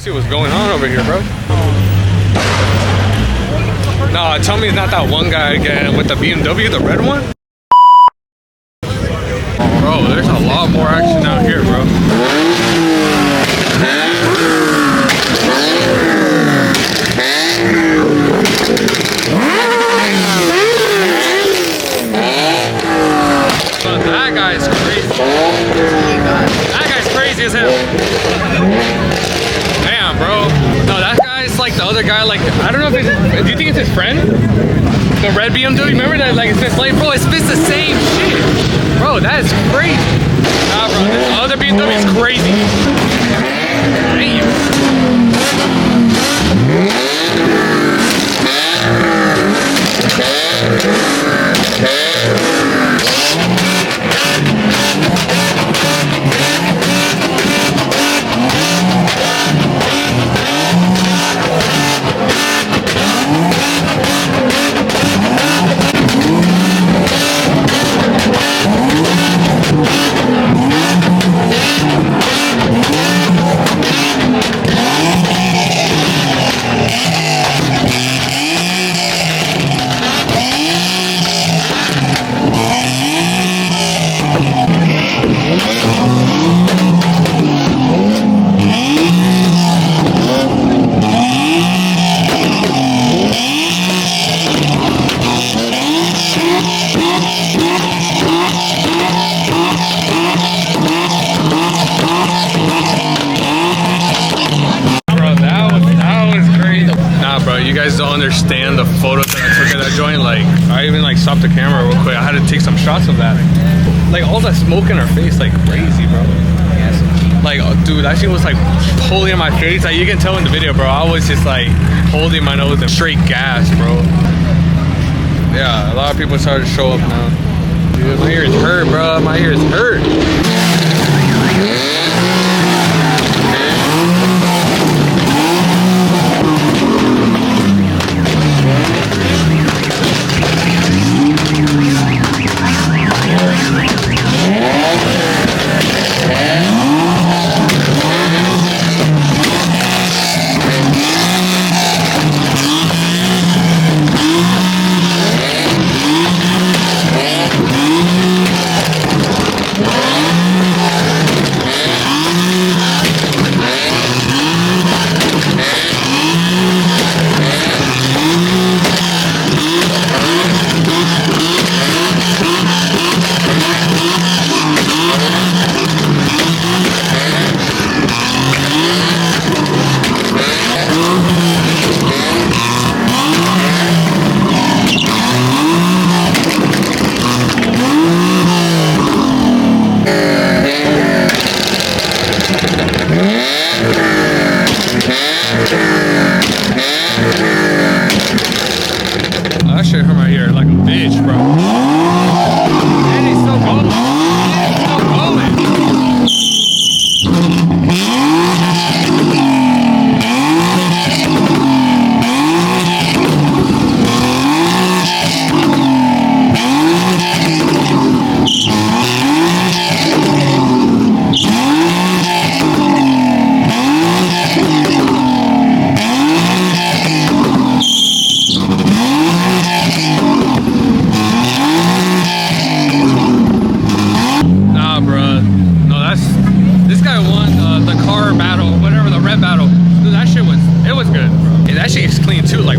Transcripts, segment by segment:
See what's going on over here, bro. No, tell me it's not that one guy again with the BMW, the red one. Bro, there's a lot more action out here, bro. But that guy's crazy. That guy's crazy as hell. Damn, bro. No, that guy's like the other guy. Like, I don't know if it's. Do you think it's his friend? The red BMW. Remember that? Like, it's been like, bro, it's the same shit. Bro, that is crazy. Nah, bro, this other BMW is crazy. Damn. Understand the photos that I took at that joint. Like, I even like stopped the camera real quick. I had to take some shots of that. Like, all that smoke in our face, like crazy, bro. Like, dude, that shit was like pulling in my face. Like, you can tell in the video, bro. I was just like holding my nose and straight gas, bro. Yeah, a lot of people started to show up now. Dude, my ear is hurt, bro. My ear is hurt. That shit hurt my ear like a bitch, bro. And he's still going.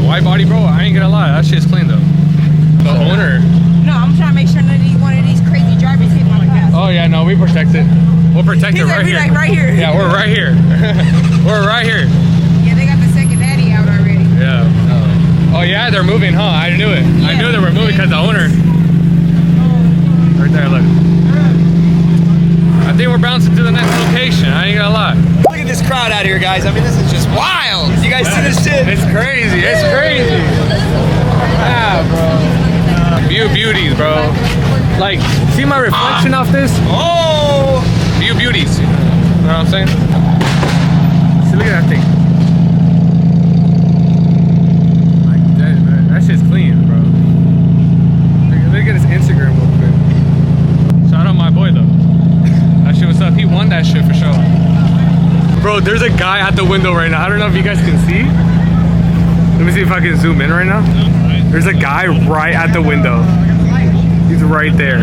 Wide body, bro. I ain't gonna lie, that shit's clean though. The owner. No, I'm trying to make sure none of one of these crazy drivers hit my pass. Oh yeah, no, we protect it. We'll protect it right here. Like right here. Yeah, we're right here. We're right here. Yeah, they got the second daddy out already. Yeah. Oh yeah, they're moving, huh? I knew it. Yeah. I knew they were moving because the owner. Right there, look. I think we're bouncing to the next location. I ain't gonna lie. Look at this crowd out here, guys. I mean, this is just wild. You guys see this shit? It's crazy. It's crazy. Yeah, bro. View beauties, bro. Like, see my reflection off this? Oh! View beauties. You know what I'm saying? See, look at that thing. Like, that shit's clean, bro. Look at his Instagram real quick. Shout out my boy, though. That shit was up. He won that shit for sure. Bro, there's a guy at the window right now. I don't know if you guys can see. Let me see if I can zoom in right now. There's a guy right at the window. He's right there.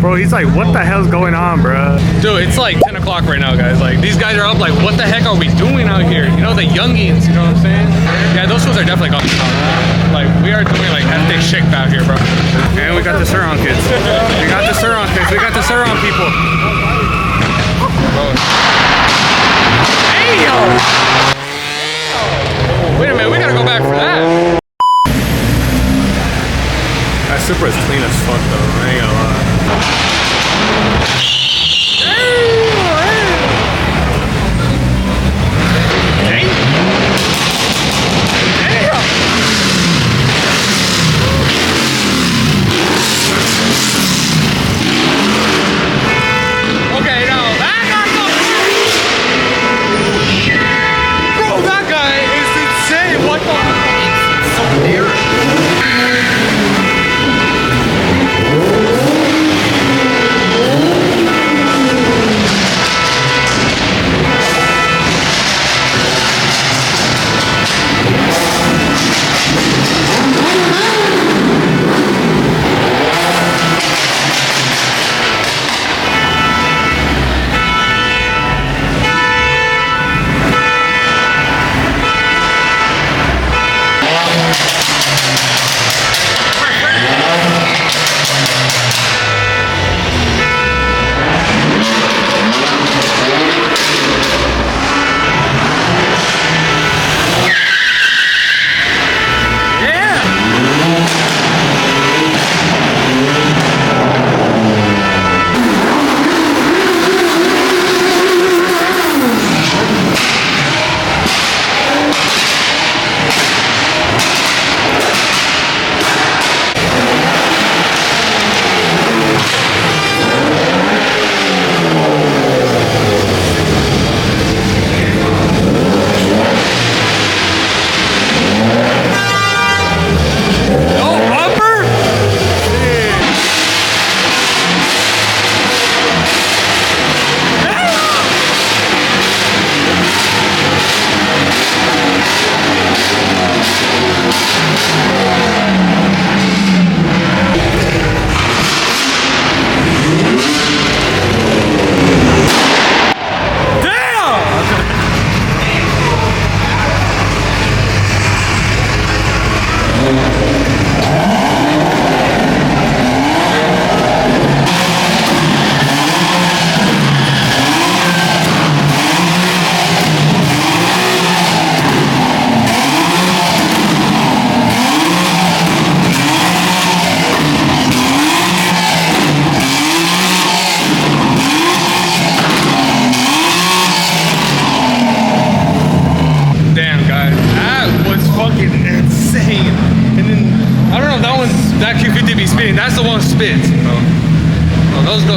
Bro, he's like, what the hell's going on, bro? Dude, it's like 10 o'clock right now, guys. Like, these guys are up like, what the heck are we doing out here? You know, the youngins, you know what I'm saying? Yeah, those fools are definitely gone. Like, we are doing like ethnic shit out here, bro. And we got the Suron kids. We got the Suron kids. We got the Suron people. Bro. Hey, yo! Wait a minute, we gotta go back for that. That Supra is clean as fuck, though. I ain't gonna lie.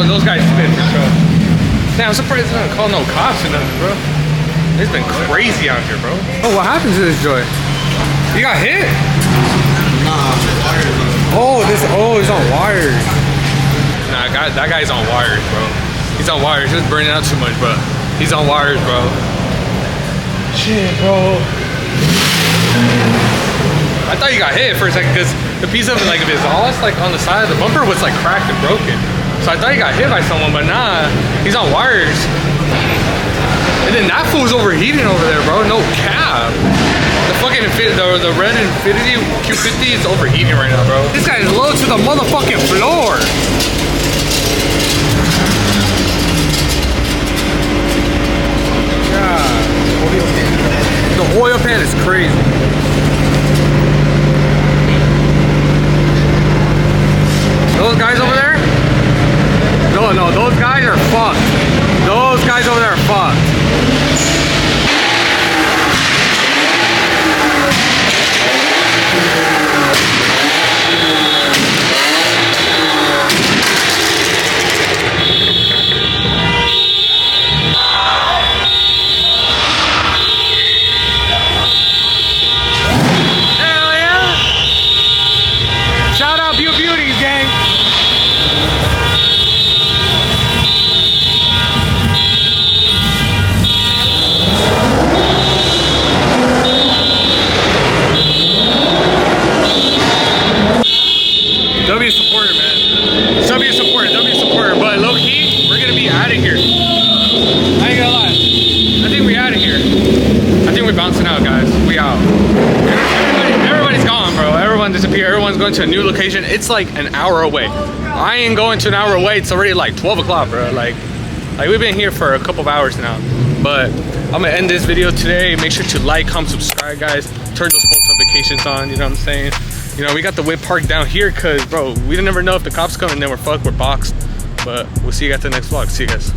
Those guys spit for sure. Damn, I'm surprised they don't call no cops or nothing, bro. It's been crazy out here, bro. Oh, what happened to this joy? You got hit? Oh, he's on wires. Nah, that guy's on wires, bro. He's on wires. He was burning out too much, bro. He's on wires, bro. Shit, bro. I thought you got hit for a second because the piece of like his exhaust, like on the side of the bumper, was like cracked and broken. So I thought he got hit by someone, but nah, he's on wires. And then that fool's overheating over there, bro. No cap. The fucking the red Infiniti Q50 is overheating right now, bro. This guy is low to the motherfucking floor. God. The oil pan is crazy. Those guys over there? No, those guys are fucked. Those guys over there are fucked. here, everyone's going to a new location. It's like an hour away. I ain't going to an hour away. It's already like 12 o'clock, bro. Like we've been here for a couple of hours now. But I'm gonna end this video today. Make sure to like, comment, subscribe, guys. Turn those post notifications on, you know what I'm saying? You know, we got the whip parked down here because, bro, we never know if the cops come and then we're fucked, we're boxed. But we'll see you guys in the next vlog. See you guys.